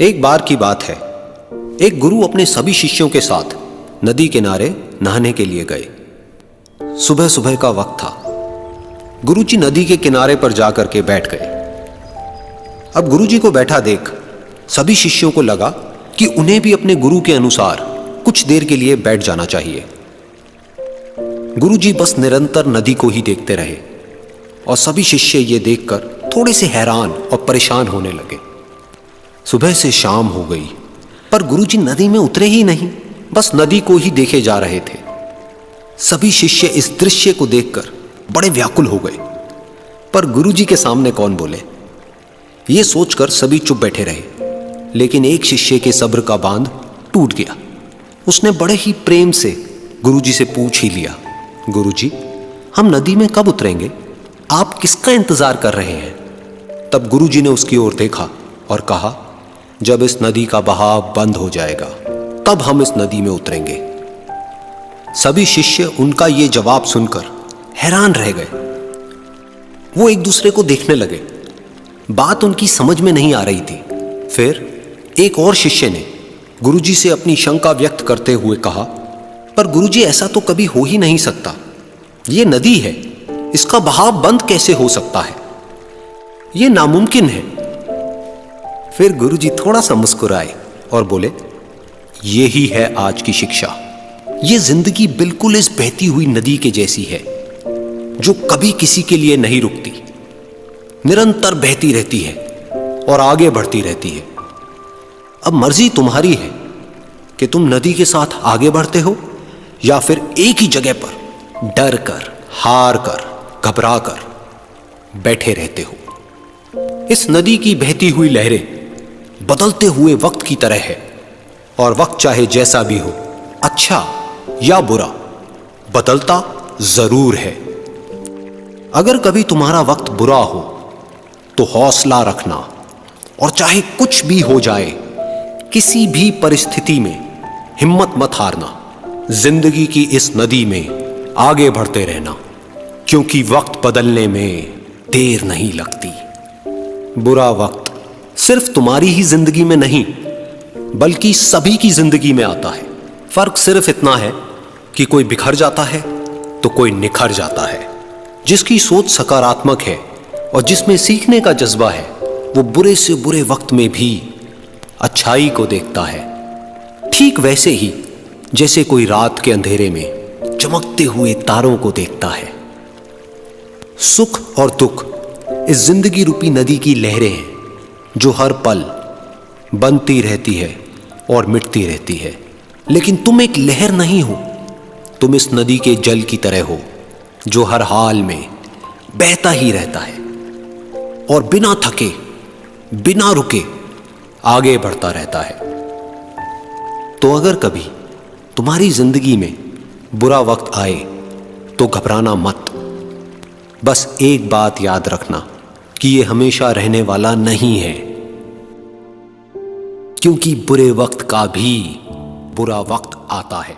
एक बार की बात है, एक गुरु अपने सभी शिष्यों के साथ नदी किनारे नहाने के लिए गए। सुबह सुबह का वक्त था। गुरुजी नदी के किनारे पर जाकर के बैठ गए। अब गुरुजी को बैठा देख सभी शिष्यों को लगा कि उन्हें भी अपने गुरु के अनुसार कुछ देर के लिए बैठ जाना चाहिए। गुरुजी बस निरंतर नदी को ही देखते रहे और सभी शिष्य ये देखकर थोड़े से हैरान और परेशान होने लगे। सुबह से शाम हो गई पर गुरुजी नदी में उतरे ही नहीं, बस नदी को ही देखे जा रहे थे। सभी शिष्य इस दृश्य को देखकर बड़े व्याकुल हो गए, पर गुरुजी के सामने कौन बोले, ये सोचकर सभी चुप बैठे रहे। लेकिन एक शिष्य के सब्र का बांध टूट गया। उसने बड़े ही प्रेम से गुरुजी से पूछ ही लिया, गुरुजी, हम नदी में कब उतरेंगे? आप किसका इंतजार कर रहे हैं? तब गुरुजी ने उसकी ओर देखा और कहा, जब इस नदी का बहाव बंद हो जाएगा तब हम इस नदी में उतरेंगे। सभी शिष्य उनका ये जवाब सुनकर हैरान रह गए। वो एक दूसरे को देखने लगे। बात उनकी समझ में नहीं आ रही थी। फिर एक और शिष्य ने गुरुजी से अपनी शंका व्यक्त करते हुए कहा, पर गुरुजी, ऐसा तो कभी हो ही नहीं सकता। ये नदी है, इसका बहाव बंद कैसे हो सकता है? ये नामुमकिन है। फिर गुरुजी थोड़ा सा मुस्कुराए और बोले, यही है आज की शिक्षा। ये जिंदगी बिल्कुल इस बहती हुई नदी के जैसी है जो कभी किसी के लिए नहीं रुकती, निरंतर बहती रहती है और आगे बढ़ती रहती है। अब मर्जी तुम्हारी है कि तुम नदी के साथ आगे बढ़ते हो या फिर एक ही जगह पर डर कर, हार कर, घबरा कर बैठे रहते हो। इस नदी की बहती हुई लहरें बदलते हुए वक्त की तरह है और वक्त चाहे जैसा भी हो, अच्छा या बुरा, बदलता जरूर है। अगर कभी तुम्हारा वक्त बुरा हो तो हौसला रखना और चाहे कुछ भी हो जाए, किसी भी परिस्थिति में हिम्मत मत हारना। जिंदगी की इस नदी में आगे बढ़ते रहना, क्योंकि वक्त बदलने में देर नहीं लगती। बुरा वक्त सिर्फ तुम्हारी ही जिंदगी में नहीं बल्कि सभी की जिंदगी में आता है। फर्क सिर्फ इतना है कि कोई बिखर जाता है तो कोई निखर जाता है। जिसकी सोच सकारात्मक है और जिसमें सीखने का जज्बा है, वो बुरे से बुरे वक्त में भी अच्छाई को देखता है। ठीक वैसे ही जैसे कोई रात के अंधेरे में चमकते हुए तारों को देखता है। सुख और दुख इस जिंदगी रूपी नदी की लहरें हैं जो हर पल बनती रहती है और मिटती रहती है। लेकिन तुम एक लहर नहीं हो, तुम इस नदी के जल की तरह हो जो हर हाल में बहता ही रहता है और बिना थके, बिना रुके आगे बढ़ता रहता है। तो अगर कभी तुम्हारी जिंदगी में बुरा वक्त आए तो घबराना मत। बस एक बात याद रखना कि ये हमेशा रहने वाला नहीं है, क्योंकि बुरे वक्त का भी बुरा वक्त आता है।